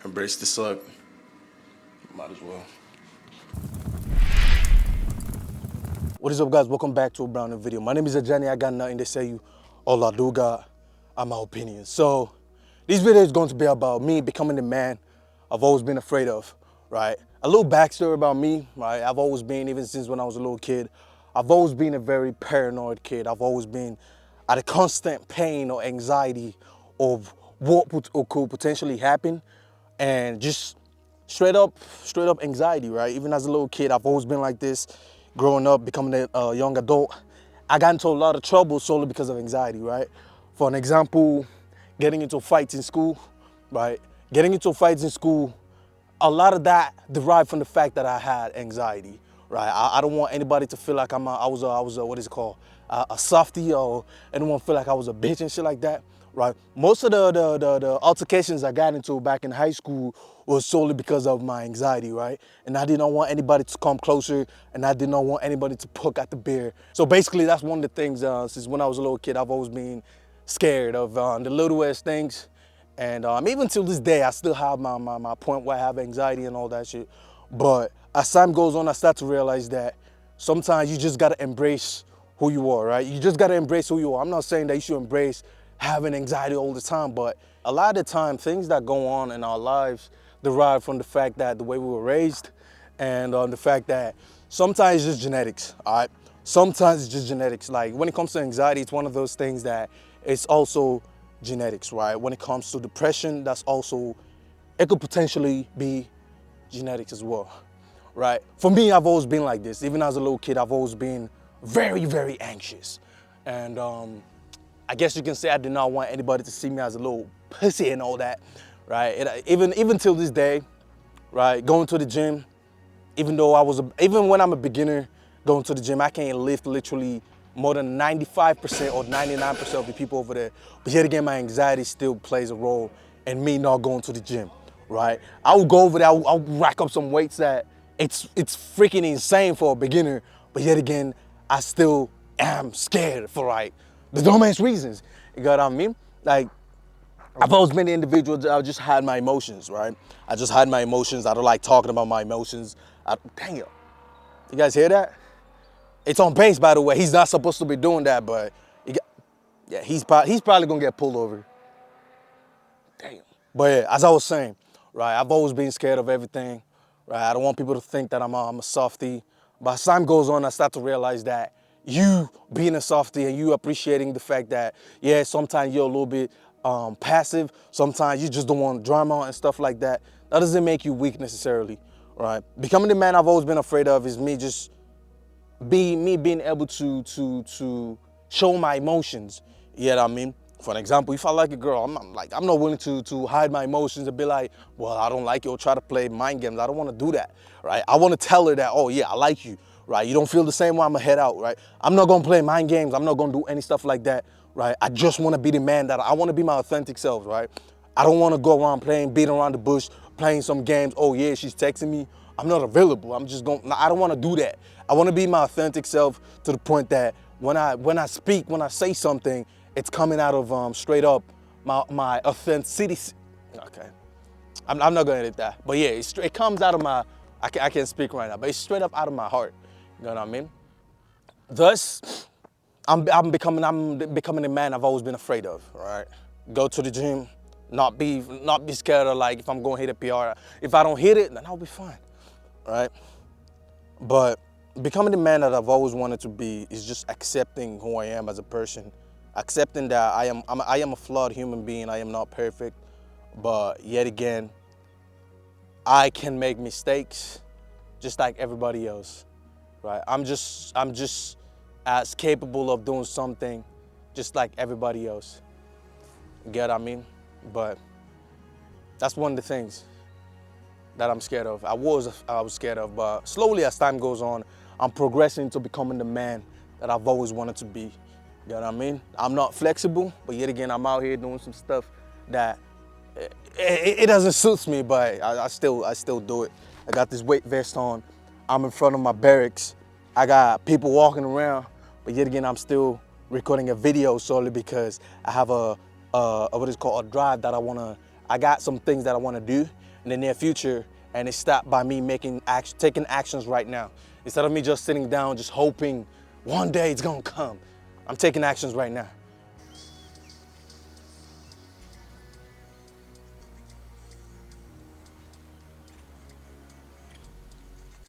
Embrace the suck. Might as well. What is up, guys? Welcome back to a brand new video. My name is Ajani. I got nothing to say you. All I do got are my opinions. So this video is going to be about me becoming the man I've always been afraid of, right? A little backstory about me, right? I've always been, even since when I was a little kid, I've always been a very paranoid kid. I've always been at a constant pain or anxiety of what could potentially happen, and just straight up anxiety, right? Even as a little kid, I've always been like this. Growing up, becoming a young adult, I got into a lot of trouble solely because of anxiety, right? For an example, getting into fights in school, right? Getting into fights in school, a lot of that derived from the fact that I had anxiety, right? I don't want anybody to feel like I was a what is it called, a softie, or anyone feel like I was a bitch and shit like that, right? Most of the altercations I got into back in high school was solely because of my anxiety, right? And I did not want anybody to come closer, and I did not want anybody to poke at the bear. So basically, that's one of the things, since when I was a little kid, I've always been scared of the littlest things. And even till this day, I still have my point where I have anxiety and all that shit. But as time goes on, I start to realize that sometimes you just gotta embrace who you are, right? You just gotta embrace who you are. I'm not saying that you should embrace having anxiety all the time, but a lot of the time, things that go on in our lives derive from the fact that the way we were raised, and the fact that sometimes it's just genetics, all right? Sometimes it's just genetics. Like when it comes to anxiety, it's one of those things that it's also genetics, right? When it comes to depression, that's also, it could potentially be genetics as well, right? For me, I've always been like this. Even as a little kid, I've always been very, very anxious. And I guess you can say I did not want anybody to see me as a little pussy and all that, right? Even till this day, right? Going to the gym, even when I'm a beginner going to the gym, I can't lift literally more than 95% or 99% of the people over there. But yet again, my anxiety still plays a role in me not going to the gym, right? I will go over there, I'll rack up some weights that it's freaking insane for a beginner, but yet again, I still am scared for like the dumbest reasons. You know what I mean? Like, I've always been the individual, I just hide my emotions, right? I just hide my emotions. I don't like talking about my emotions. Damn, you guys hear that? It's on base, by the way. He's not supposed to be doing that, but yeah, he's probably gonna get pulled over. Damn. But yeah, as I was saying, right, I've always been scared of everything, right? I don't want people to think that I'm a softie. But as time goes on, I start to realize that you being a softie and you appreciating the fact that, yeah, sometimes you're a little bit passive, sometimes you just don't want drama and stuff like that. That doesn't make you weak necessarily, right? Becoming the man I've always been afraid of is me being able to show my emotions. You know what I mean? For an example, if I like a girl, I'm not willing to hide my emotions and be like, well, I don't like you, or try to play mind games. I don't want to do that, right? I want to tell her that, oh yeah, I like you, right? You don't feel the same way, I'm gonna head out, right? I'm not gonna play mind games. I'm not gonna do any stuff like that, right? I just want to be the man that I want to be, my authentic self, right? I don't want to go around beating around the bush, playing some games. Oh yeah, she's texting me, I'm not available. I don't want to do that. I want to be my authentic self to the point that when I speak, when I say something, it's coming out of straight up my authenticity. Okay, I'm not gonna edit that, but yeah, it comes out of my. I can't speak right now, but it's straight up out of my heart. You know what I mean? Thus, I'm becoming the man I've always been afraid of. Right? Go to the gym, not be scared of, like, if I'm gonna hit a PR. If I don't hit it, then I'll be fine. Right? But becoming the man that I've always wanted to be is just accepting who I am as a person, accepting that I am a flawed human being. I am not perfect, but yet again, I can make mistakes just like everybody else, right? I'm just as capable of doing something just like everybody else. You get what I mean? But that's one of the things that I'm scared of. I was scared of, but slowly as time goes on, I'm progressing to becoming the man that I've always wanted to be. You know what I mean? I'm not flexible, but yet again, I'm out here doing some stuff that it doesn't suit me, but I still do it. I got this weight vest on. I'm in front of my barracks. I got people walking around, but yet again, I'm still recording a video solely because I have what is called a drive that I got some things that I want to do. in the near future, and it stopped by me taking actions right now. Instead of me just sitting down, just hoping one day it's gonna come, I'm taking actions right now.